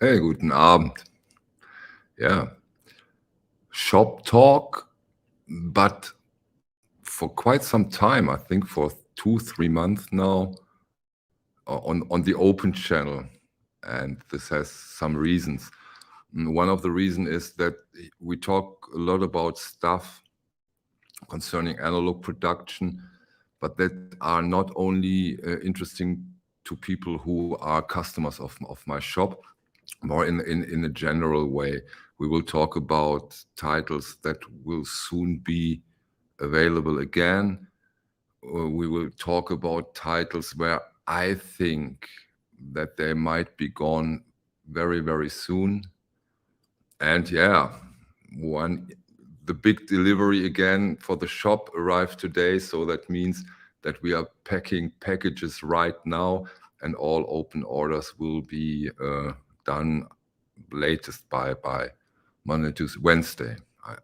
Hey, guten Abend. Yeah, shop talk, but for quite some time, I think for 2, 3 months now, on the open channel, and this has some reasons. One of the reasons is that we talk a lot about stuff concerning analog production, but that are not only interesting to people who are customers of my shop, more in a general way. We will talk about titles that will soon be available again. We will talk about titles where I think that they might be gone very, very soon. And yeah, the big delivery again for the shop arrived today. So that means that we are packing packages right now, and all open orders will be done latest by Monday, Tuesday, Wednesday,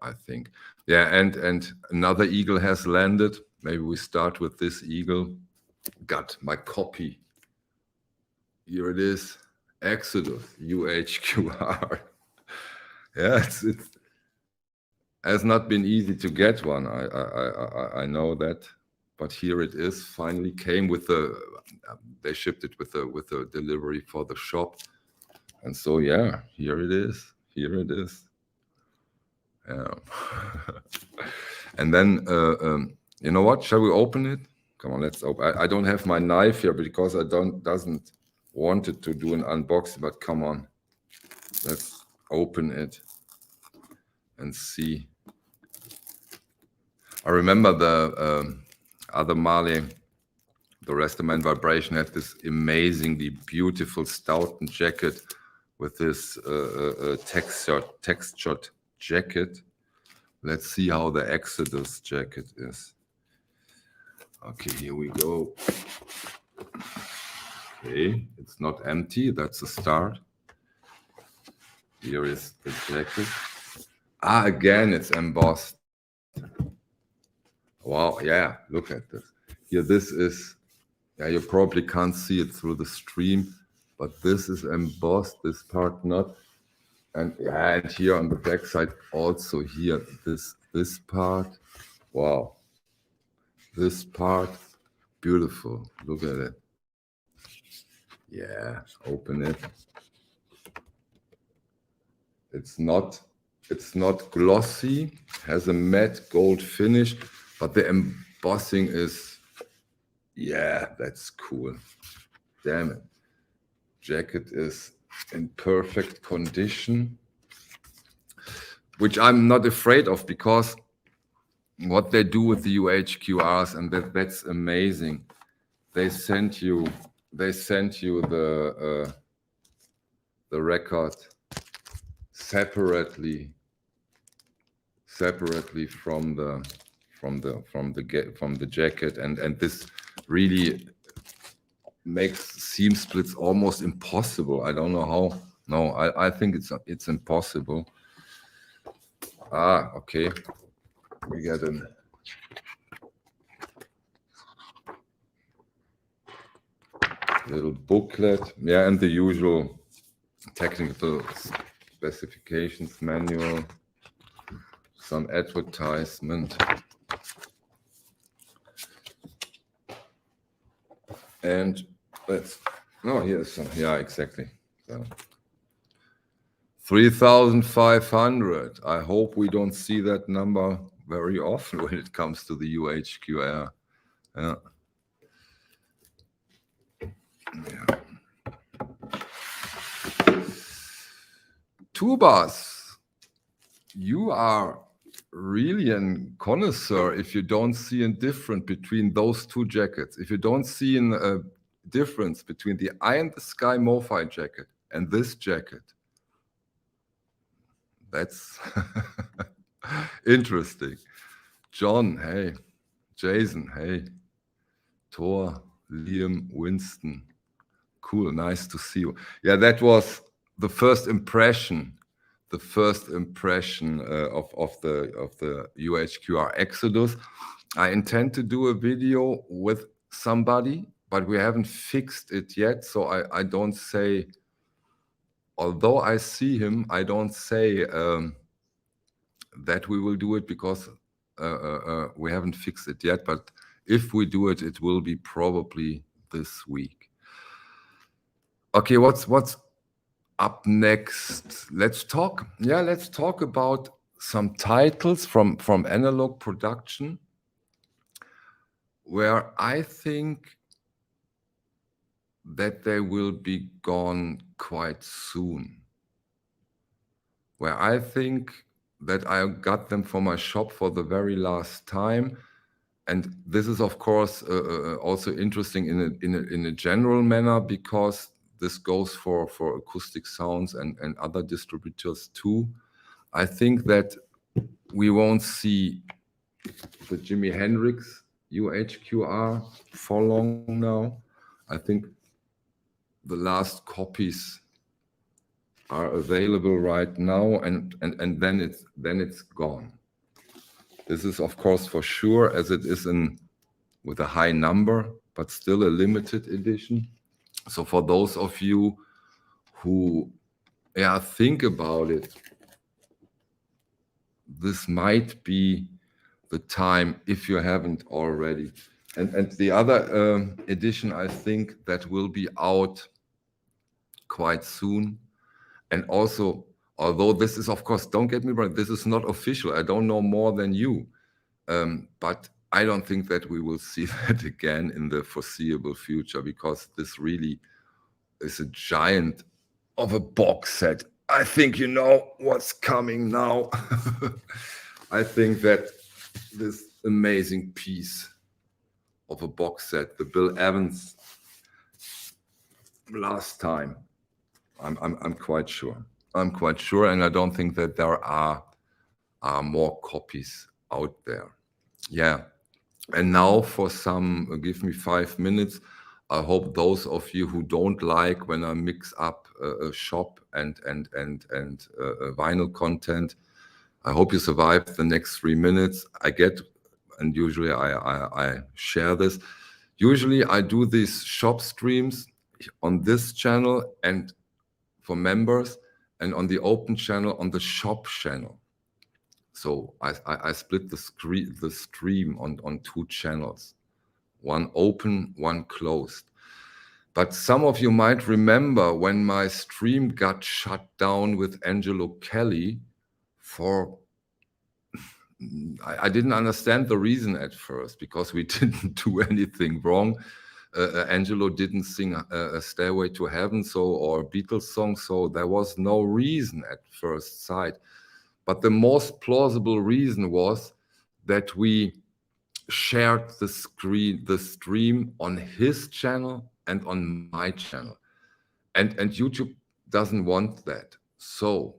I think. Yeah, and another eagle has landed. Maybe we start with this eagle. Got my copy. Here it is, Exodus UHQR. Yeah, it has not been easy to get one. I know that, but here it is. Finally came with they shipped it with a delivery for the shop, and so yeah, here it is. Here it is. Yeah. And then you know what? Shall we open it? Come on, let's open. I don't have my knife here because I doesn't wanted to do an unboxing, but come on, let's open it and see. I remember the other Marley, the Restaurant Vibration, had this amazingly beautiful Stoughton jacket with this textured jacket. Let's see how the Exodus jacket is. Okay, here we go. Okay, it's not empty, that's a start. Here is the jacket. Again, it's embossed. Wow, yeah, look at this. Here, this is, yeah, you probably can't see it through the stream, but this is embossed, this part not. And yeah, and here on the back side, also here, this part, wow. This part, beautiful, look at it. Yeah, open it. It's not glossy, has a matte gold finish, but the embossing is, yeah, that's cool. Damn it. Jacket is in perfect condition, which I'm not afraid of, because what they do with the UHQRs, and that's amazing. They sent you the record separately from the jacket, and this really makes seam splits almost impossible. I don't know how. No, I think it's impossible. Okay. We get a little booklet. Yeah, and the usual technical specifications manual, some advertisement. And here's some, yeah, exactly. So 3,500. I hope we don't see that number very often when it comes to the UHQR. Yeah. Yeah. Tubas, you are really a connoisseur if you don't see a difference between those two jackets. If you don't see a difference between the Eye in the Sky MoFi jacket and this jacket, that's interesting. John, hey. Jason, hey. Thor, Liam, Winston. Cool, nice to see you. Yeah, that was the first impression. The first impression of the UHQR Exodus. I intend to do a video with somebody, but we haven't fixed it yet, so I don't say although I see him, I don't say that we will do it because we haven't fixed it yet. But if we do it, it will be probably this week. Okay, what's up next? Let's talk about some titles from analog production where I think that they will be gone quite soon. Where I think that I got them for my shop for the very last time. And this is, of course, also interesting in a general manner, because this goes for acoustic sounds and other distributors too. I think that we won't see the Jimi Hendrix UHQR for long now. I think the last copies are available right now, and then it's gone. This is, of course, for sure, as it is with a high number, but still a limited edition. So for those of you who think about it, this might be the time if you haven't already. And the other edition, I think, that will be out quite soon. And also, although this is, of course, don't get me wrong, this is not official. I don't know more than you. But I don't think that we will see that again in the foreseeable future, because this really is a giant of a box set. I think you know what's coming now. I think that this amazing piece of a box set, the Bill Evans last time, I'm quite sure. I'm quite sure, and I don't think that there are more copies out there. Yeah. And now for some, give me 5 minutes. I hope those of you who don't like when I mix up shop and vinyl content, I hope you survive the next 3 minutes. I get, and usually I share this. Usually I do these shop streams on this channel and for members, and on the open channel on the shop channel. So I split the stream on 2 channels, one open, one closed. But some of you might remember when my stream got shut down with Angelo Kelly for, I didn't understand the reason at first, because we didn't do anything wrong. Angelo didn't sing a Stairway to Heaven or a Beatles song, so there was no reason at first sight. But the most plausible reason was that we shared the stream on his channel and on my channel. And YouTube doesn't want that. So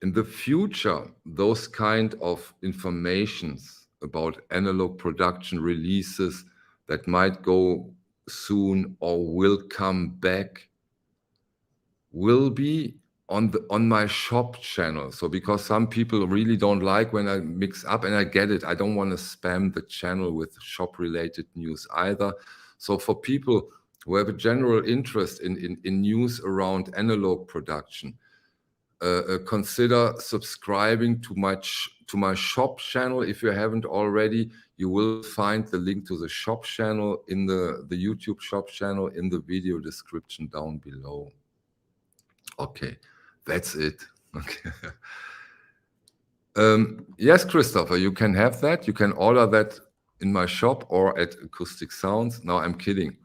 in the future, those kind of informations about analog production releases that might go soon or will come back will be on my shop channel. So because some people really don't like when I mix up, and I get it, I don't want to spam the channel with shop related news either. So for people who have a general interest in news around analog production, consider subscribing to my shop channel. If you haven't already, you will find the link to the shop channel in the YouTube shop channel in the video description down below. Okay, that's it. Okay. Yes, Christopher, you can have that. You can order that in my shop or at Acoustic Sounds. No, I'm kidding.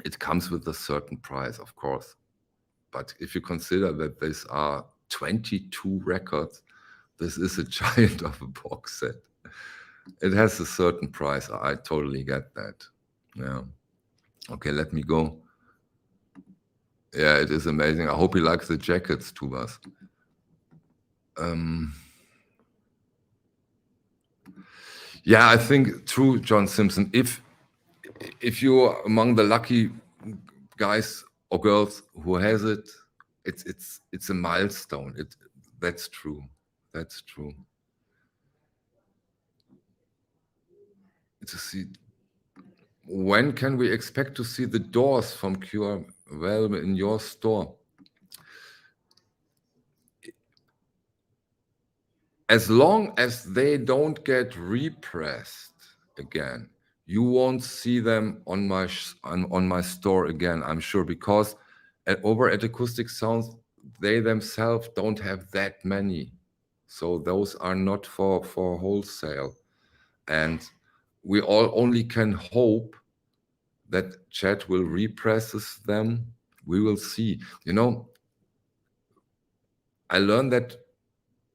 It comes with a certain price, of course. But if you consider that these are 22 records, this is a giant of a box set. It has a certain price. I totally get that. Yeah. Okay, let me go. Yeah, it is amazing. I hope he likes the jackets, Tubas. Yeah, I think true, John Simpson. If you're among the lucky guys or girls who has it, it's a milestone. That's true. That's true. To see, when can we expect to see the Doors from QR Valve in your store? as long as they don't get repressed again, you won't see them on my store again, I'm sure, because over at Acoustic Sounds, they themselves don't have that many. So those are not for wholesale. And we all only can hope that Chet will represses them. We will see. You know, I learned that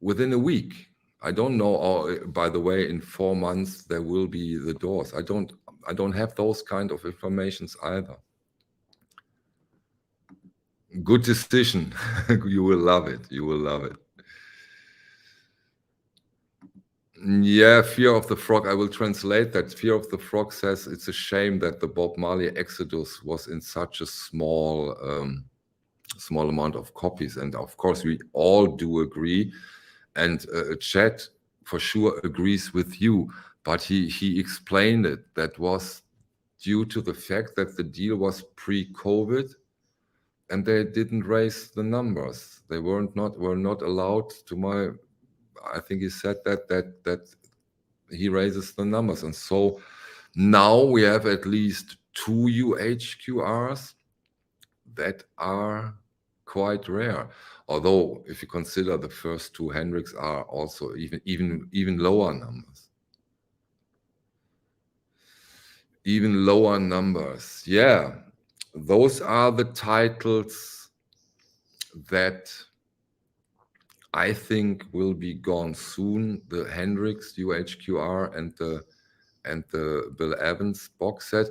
within a week. I don't know. By the way, in 4 months there will be the doors. I don't have those kind of informations either. Good decision. You will love it. You will love it. Yeah, Fear of the Frog. I will translate that. Fear of the Frog says it's a shame that the Bob Marley Exodus was in such a small amount of copies, and of course we all do agree. And Chet for sure agrees with you, but he explained it. That was due to the fact that the deal was pre-COVID, and they didn't raise the numbers. They were not allowed to I think he said that he raises the numbers, and so now we have at least 2 UHQRs that are quite rare. Although, if you consider the first 2 Hendrix are also even lower numbers. Even lower numbers. Yeah, those are the titles that I think will be gone soon. The Hendrix UHQR and the Bill Evans box set.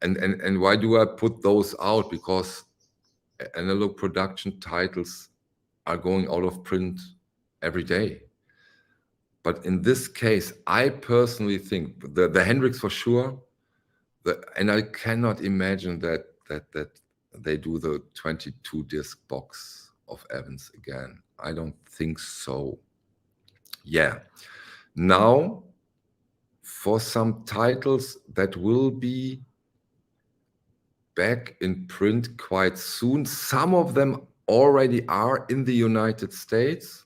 And why do I put those out? Because analog production titles are going out of print every day. But in this case, I personally think the Hendrix for sure, and I cannot imagine that they do the 22 disc box of Evans again. I don't think so. Yeah. Now, for some titles that will be back in print quite soon. Some of them already are in the United States.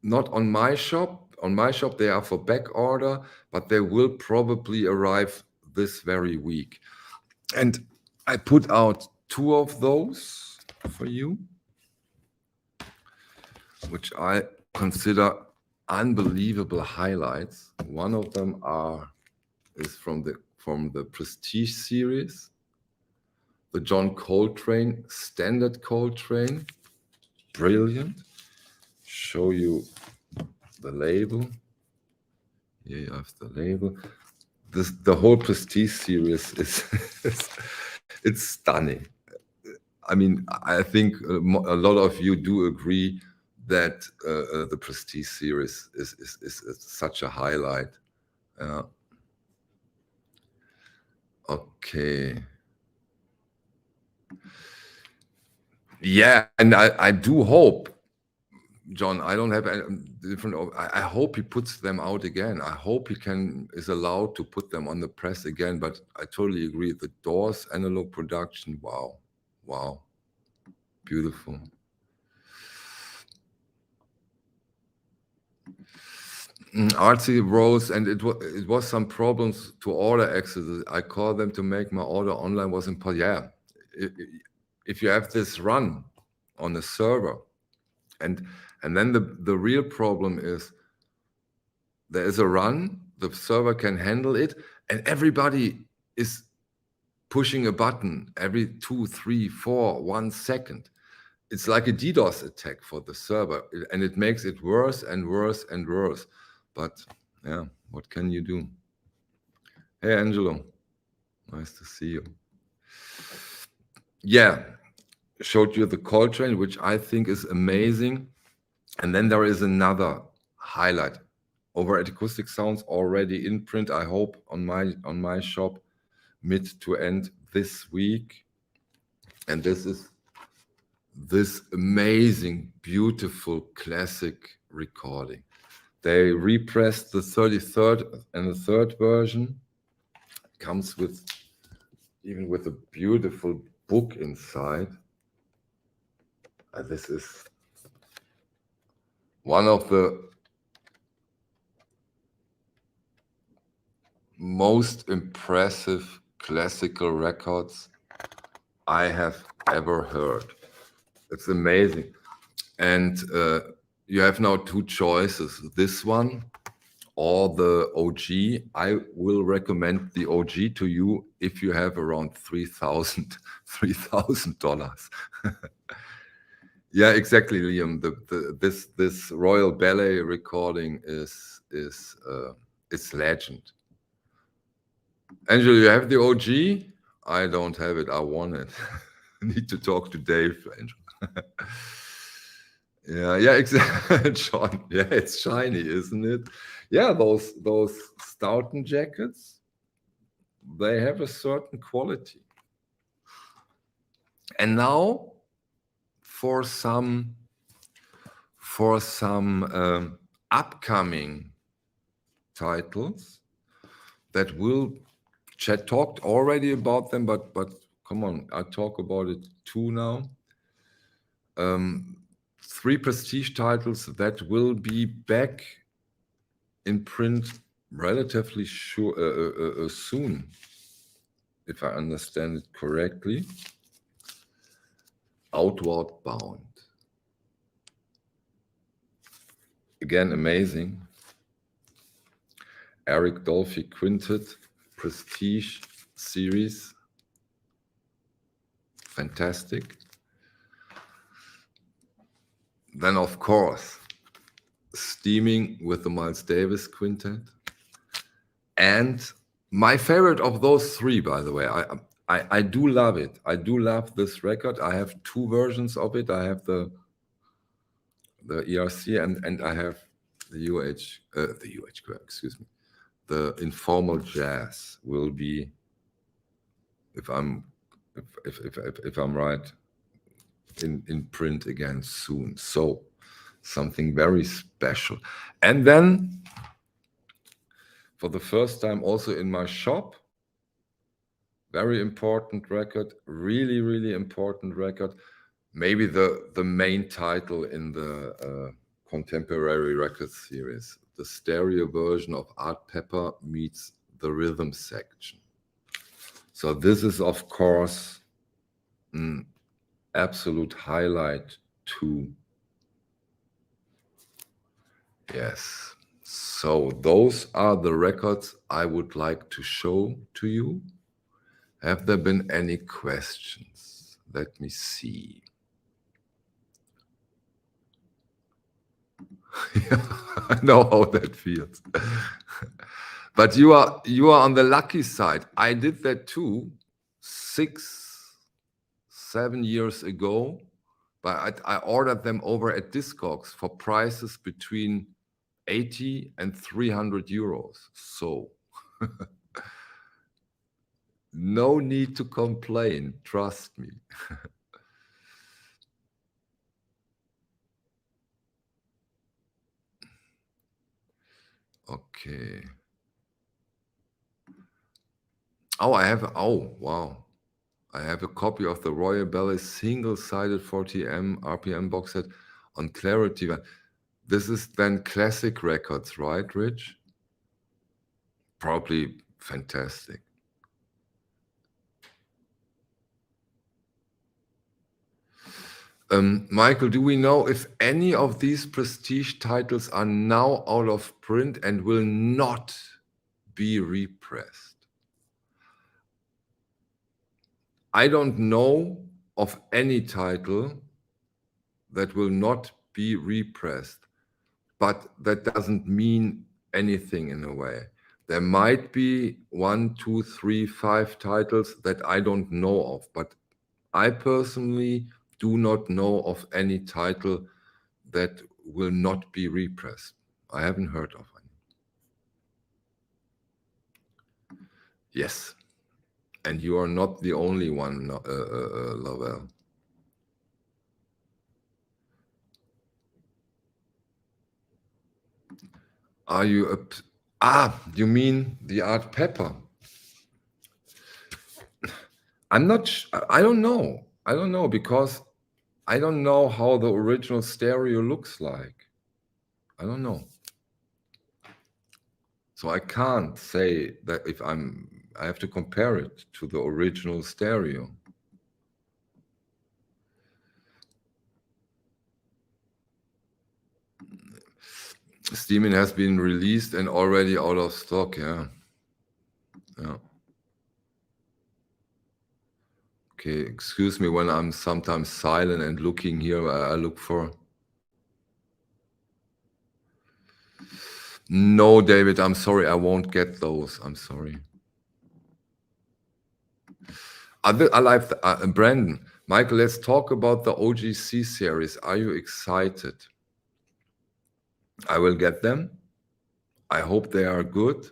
Not on my shop. On my shop, they are for back order, but they will probably arrive this very week. And I put out 2 of those for you, which I consider unbelievable highlights. One of them is from the Prestige series, the John Coltrane, Standard Coltrane, brilliant. Show you the label. Here you have the label. The whole Prestige series is it's stunning. I mean, I think a lot of you do agree that the Prestige series is such a highlight. Okay. Yeah, and I do hope, John, I don't have a different. I hope he puts them out again. I hope he is allowed to put them on the press again. But I totally agree. The Doors analog production, wow, beautiful. Artsy Rose, and it was some problems to order Exodus. I called them to make my order online. Was impossible. Yeah, if you have this run on a server, and then the real problem is there is a run, the server can handle it, and everybody is pushing a button every 2, 3, 4, 1 second. It's like a DDoS attack for the server, and it makes it worse and worse and worse. But yeah, what can you do? Hey, Angelo, nice to see you. Yeah, showed you the Coltrane, which I think is amazing. And then there is another highlight over at Acoustic Sounds, already in print, I hope, on my shop, mid to end this week. And this is this amazing, beautiful classic recording. They repressed the 33rd and the 3rd version. It comes even with a beautiful book inside. This is one of the most impressive classical records I have ever heard. It's amazing. And you have now two choices, this one or the OG. I will recommend the OG to you if you have around $3,000. Yeah, exactly, Liam. This Royal Ballet recording is legend. Angela, you have the OG? I don't have it. I want it. Need to talk to Dave, Angela. Yeah, exactly. John, yeah, it's shiny, isn't it? Yeah, those Stoughton jackets, they have a certain quality. And now for some upcoming titles that will, Chad talked already about them, but come on, I talk about it too now. 3 prestige titles that will be back in print relatively soon, if I understand it correctly. Outward Bound. Again, amazing. Eric Dolphy Quintet, prestige series. Fantastic. Then, of course, Steaming with the Miles Davis Quintet. And my favorite of those 3, by the way, I do love it. I do love this record. I have 2 versions of it. I have the ERC and I have the UHQR, excuse me. The Informal Jazz will be, if I'm right, in print again soon. So something very special. And then for the first time also in my shop, very important record, really, really important record. Maybe the main title in the contemporary record series, the stereo version of Art Pepper meets the rhythm section. So this is, of course, an absolute highlight too. Yes. So those are the records I would like to show to you. Have there been any questions? Let me see. Yeah, I know how that feels. But you are on the lucky side. I did that too 6, 7 years ago, but I ordered them over at Discogs for prices between 80 and 300 euros. So no need to complain, trust me. Okay. Oh, wow. I have a copy of the Royal Ballet single-sided 40M RPM box set on Clarity. This is then classic records, right, Rich? Probably fantastic. Michael, do we know if any of these prestige titles are now out of print and will not be repressed? I don't know of any title that will not be repressed, but that doesn't mean anything in a way. There might be 1, 2, 3, 5 titles that I don't know of, but I personally do not know of any title that will not be repressed. I haven't heard of any. Yes, and you are not the only one, Lovell. Are you you mean the Art Pepper? I don't know. I don't know because I don't know how the original stereo looks like. I don't know. So I can't say that if I have to compare it to the original stereo. Steaming has been released and already out of stock, yeah. Yeah. Okay, excuse me when I'm sometimes silent and looking here, I look for... No, David, I'm sorry, I won't get those. I'm sorry. I like Brandon. Michael, let's talk about the OGC series. Are you excited? I will get them. I hope they are good.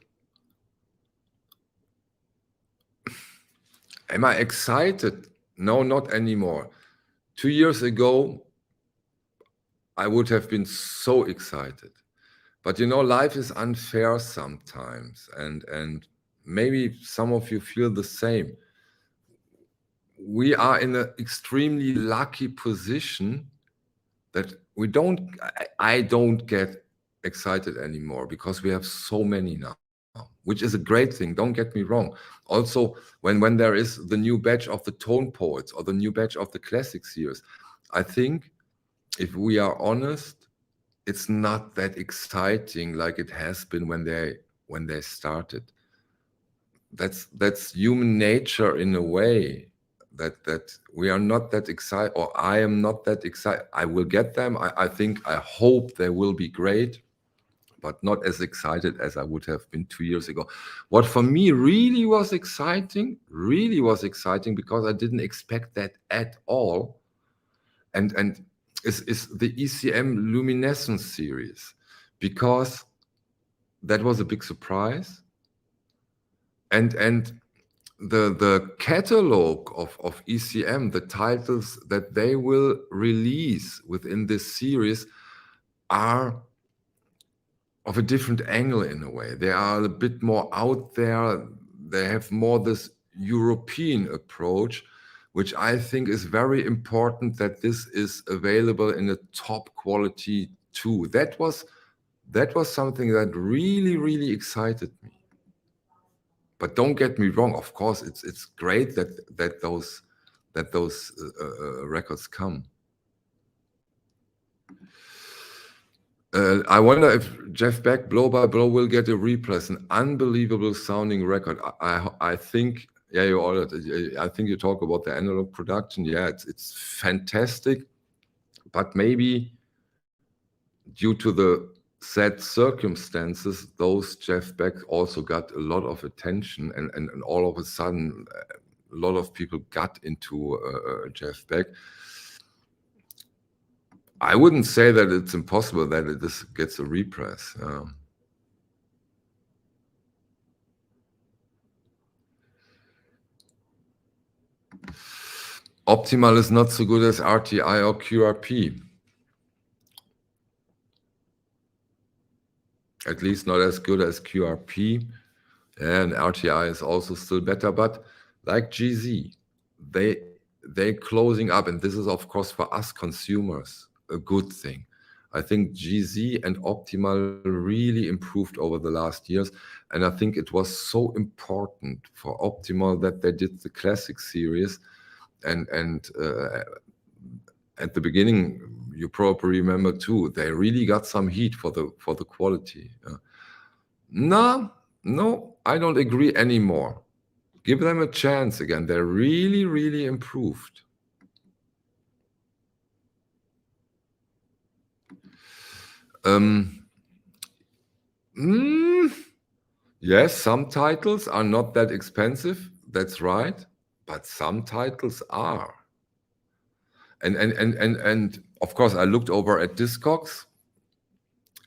Am I excited? No, not anymore. 2 years ago, I would have been so excited. But you know, life is unfair sometimes, and maybe some of you feel the same. We are in an extremely lucky position that I don't get excited anymore because we have so many now, which is a great thing. Don't get me wrong. Also, when there is the new batch of the tone poets or the new batch of the classic series, I think if we are honest, it's not that exciting like it has been when they started. That's human nature in a way, that we are not that excited, or I am not that excited. I will get them. I hope they will be great, but not as excited as I would have been 2 years ago. What for me really was exciting, because I didn't expect that at all, and is the ECM Luminescence series, because that was a big surprise. And the catalog of ECM, the titles that they will release within this series, are of a different angle in a way. They are a bit more out there. They have more this European approach, which I think is very important, that this is available in a top quality too. That was something that really, really excited me. But don't get me wrong. Of course, it's great that those records come. I wonder if Jeff Beck, Blow by Blow, will get a repress. An unbelievable sounding record. I think, yeah, I think you talk about the analog production. Yeah, it's fantastic, but maybe due to the sad circumstances, those Jeff Beck also got a lot of attention, and all of a sudden, a lot of people got into Jeff Beck. I wouldn't say that it's impossible that this gets a repress. Optimal is not so good as RTI or QRP. At least not as good as QRP, and RTI is also still better. But like GZ, they closing up, and this is of course for us consumers a good thing. I think GZ and Optimal really improved over the last years, and I think it was so important for Optimal that they did the classic series, and at the beginning, you probably remember too, they really got some heat for the quality. No, I don't agree anymore. Give them a chance again. They're really, really improved. Yes, some titles are not that expensive. That's right, but some titles are. And of course, I looked over at Discogs,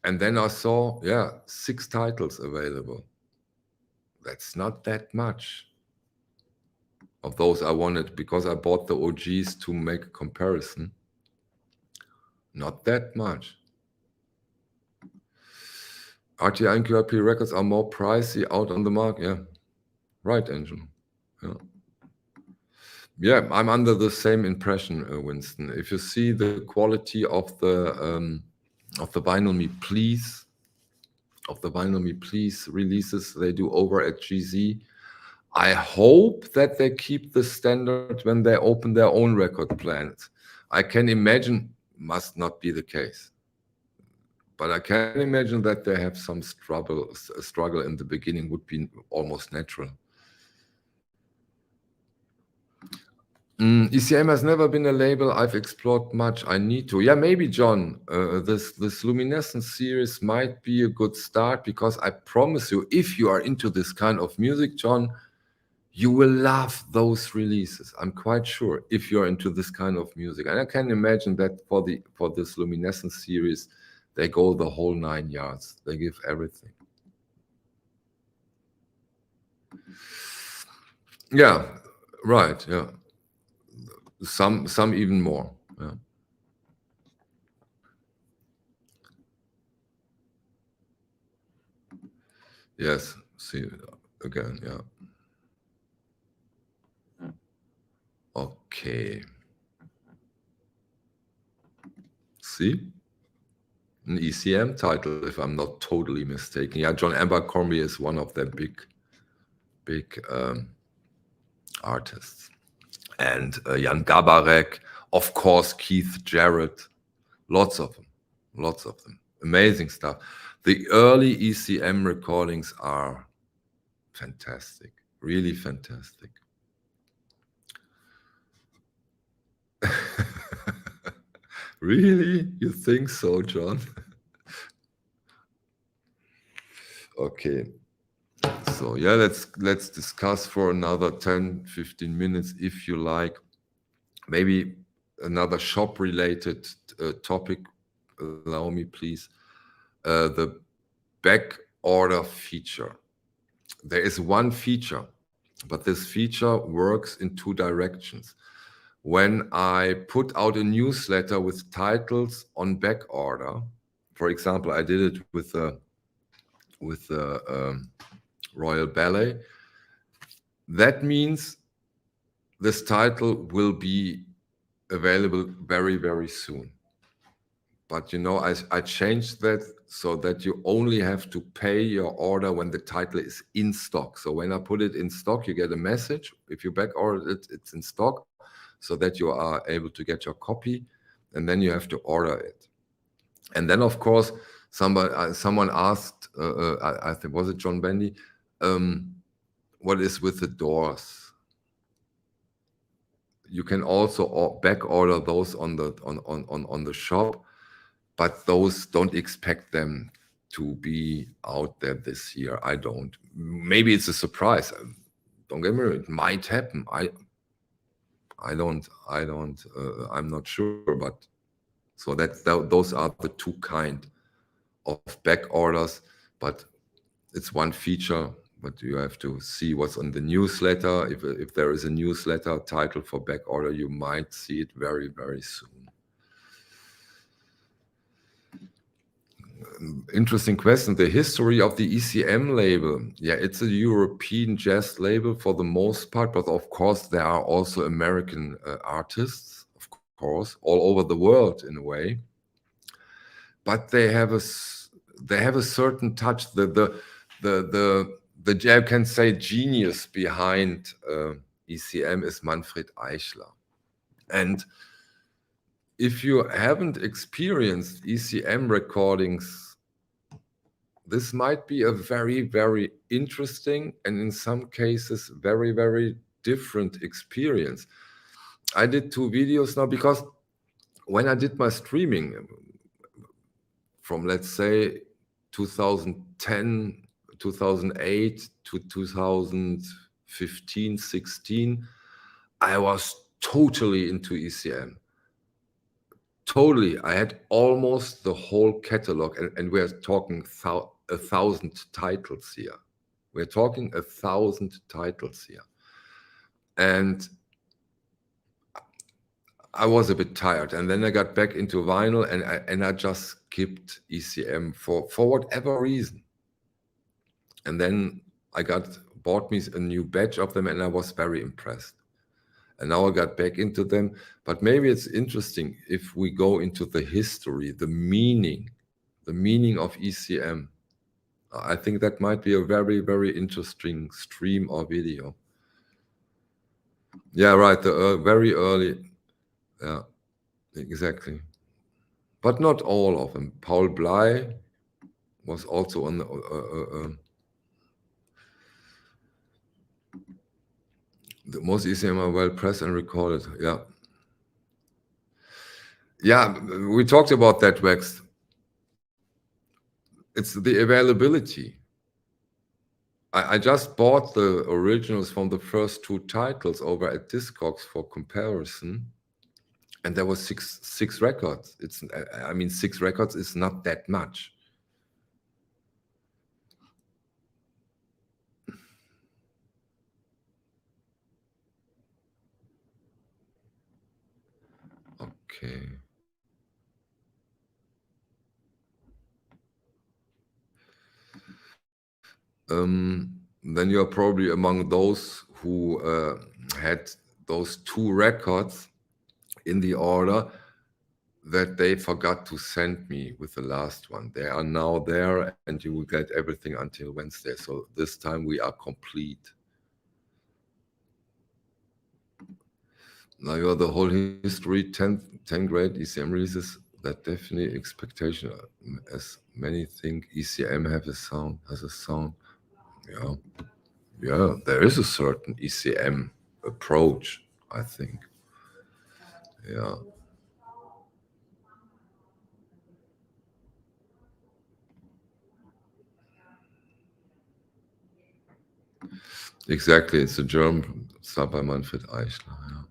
and then I saw, yeah, 6 titles available. That's not that much. Of those I wanted, because I bought the OGs to make a comparison. Not that much. RTI and QRP records are more pricey out on the market. Yeah, right, Angel. Yeah, I'm under the same impression, Winston. If you see the quality of the of the Vinyl Me Please, releases they do over at GZ. I hope that they keep the standard when they open their own record plant. I can imagine, must not be the case, but I can imagine that they have some struggle in the beginning, would be almost natural. ECM has never been a label I've explored much. I need to. Yeah, maybe, John, this Luminescence series might be a good start, because I promise you, if you are into this kind of music, John, you will love those releases. I'm quite sure, if you're into this kind of music. And I can imagine that for this Luminescence series, they go the whole 9 yards. They give everything. Yeah, right. Yeah. Some even more. Yeah. Yes. See again. Yeah. Okay. See, an ECM title, if I'm not totally mistaken. Yeah, John Abercrombie is one of their big artists, and Jan Gabarek, of course, Keith Jarrett, lots of them. Amazing stuff. The early ECM recordings are fantastic, really fantastic. Really? You think so, John? Okay. So yeah, let's discuss for another 10-15 minutes, if you like. Maybe another shop-related topic. Allow me, please. The back order feature. There is one feature, but this feature works in two directions. When I put out a newsletter with titles on back order, for example, I did it with the Royal Ballet. That means this title will be available very, very soon. But you know, I changed that so that you only have to pay your order when the title is in stock. So when I put it in stock, you get a message. If you back order it, it's in stock, so that you are able to get your copy, and then you have to order it. And then, of course, someone asked, I think, was it John Bendy, what is with the doors? You can also back order those on the shop, but those, don't expect them to be out there this year. I don't. Maybe it's a surprise. Don't get me wrong, it might happen. I'm not sure, but so those are the two kind of back orders, but it's one feature. But you have to see what's on the newsletter. If there is a newsletter title for back order, you might see it very, very soon. Interesting question. The history of the ECM label. Yeah, it's a European jazz label for the most part, but of course there are also American artists, of course, all over the world in a way. But they have a certain touch. The you can say genius behind ECM is Manfred Eichler. And if you haven't experienced ECM recordings, this might be a very, very interesting, and in some cases, very, very different experience. I did 2 videos now, because when I did my streaming from, let's say, 2010, 2008 to 2015, 16, I was totally into ECM. Totally. I had almost the whole catalog, and we're talking 1,000 titles here. We're talking 1,000 titles here. And I was a bit tired, and then I got back into vinyl, and I just skipped ECM for whatever reason. And then I bought me a new batch of them, and I was very impressed. And now I got back into them. But maybe it's interesting if we go into the history, the meaning The meaning of ECM. I think that might be a very, very interesting stream or video. Yeah, right. The very early. Yeah, exactly. But not all of them. Paul Bley was also on the most ECM are well pressed and recorded. Yeah. Yeah, we talked about that, Wax. It's the availability. I just bought the originals from the first two titles over at Discogs for comparison, and there was six records. I mean, 6 records is not that much. Okay. Then you're probably among those who had those 2 records in the order that they forgot to send me with the last one. They are now there, and you will get everything until Wednesday. So this time we are complete. Now you're the whole history, 10 great ECM releases. That definitely expectation, as many think ECM has a sound. Yeah, there is a certain ECM approach, I think. Yeah. Exactly, it's a German stuff by Manfred Eichler. Yeah.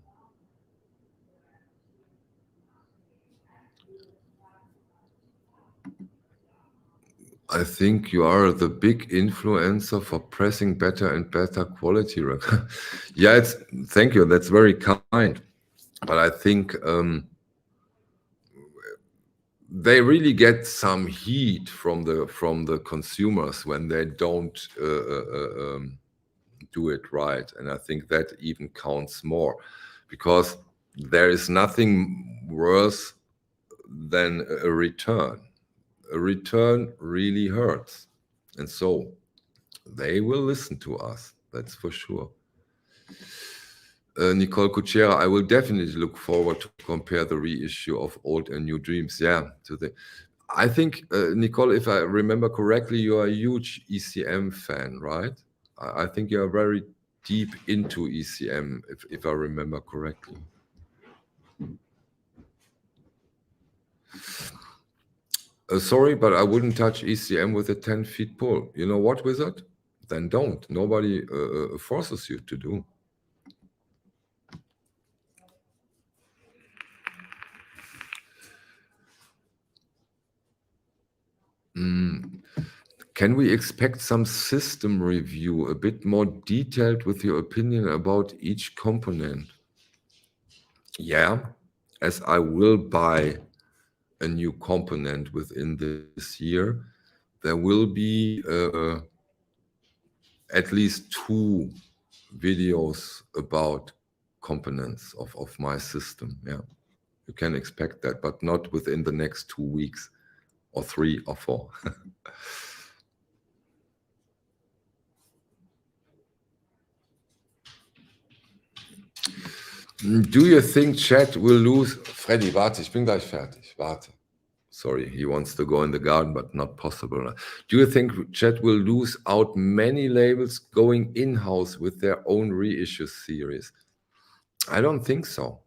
I think you are the big influencer for pressing better and better quality record. Yeah, thank you. That's very kind. But I think they really get some heat from the consumers when they don't do it right, and I think that even counts more, because there is nothing worse than a return. A return really hurts, and so they will listen to us, that's for sure. Nicole Kuchera, I will definitely look forward to compare the reissue of Old and New Dreams. Yeah, I think, Nicole, if I remember correctly, you are a huge ECM fan, right? I think you are very deep into ECM, if I remember correctly. Sorry, but I wouldn't touch ECM with a 10-feet pole. You know what, Wizard? Then don't. Nobody forces you to do. Can we expect some system review, a bit more detailed with your opinion about each component? Yeah, as I will buy a new component within this year, there will be at least 2 videos about components of my system. Yeah, you can expect that, but not within the next 2 weeks or 3 or 4. Do you think Chat will lose? Freddy, warte, ich bin gleich fertig. Warte. Sorry, he wants to go in the garden, but not possible. Do you think Chat will lose out many labels going in-house with their own reissue series? I don't think so.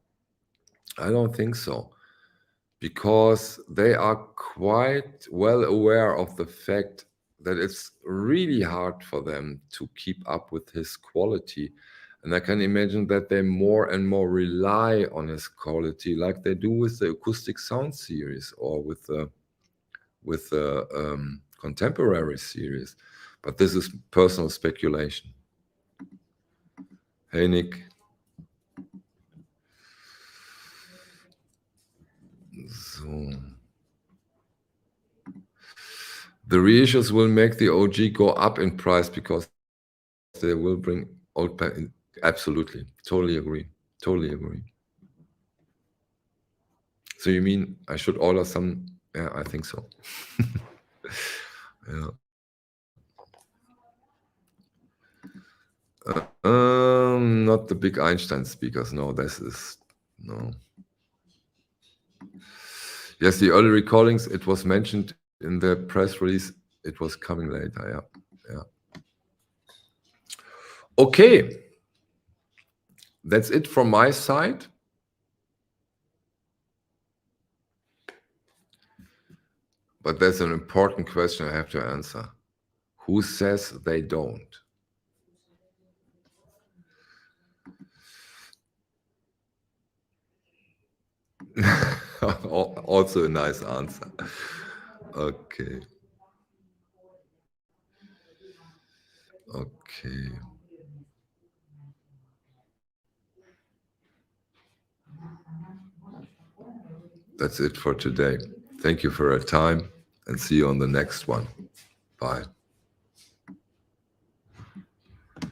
I don't think so. Because they are quite well aware of the fact that it's really hard for them to keep up with his quality. And I can imagine that they more and more rely on his quality, like they do with the acoustic sound series or with the contemporary series. But this is personal speculation. Hey, Nick. So the reissues will make the OG go up in price because they will bring old back in. Absolutely. Totally agree. Totally agree. So you mean I should order some Yeah, I think so. Yeah. Not the big Einstein speakers. No, no. Yes, the early recordings, it was mentioned in the press release. It was coming later. Yeah. Okay. That's it from my side. But there's an important question I have to answer. Who says they don't? Also a nice answer. Okay. That's it for today. Thank you for your time and see you on the next one. Bye.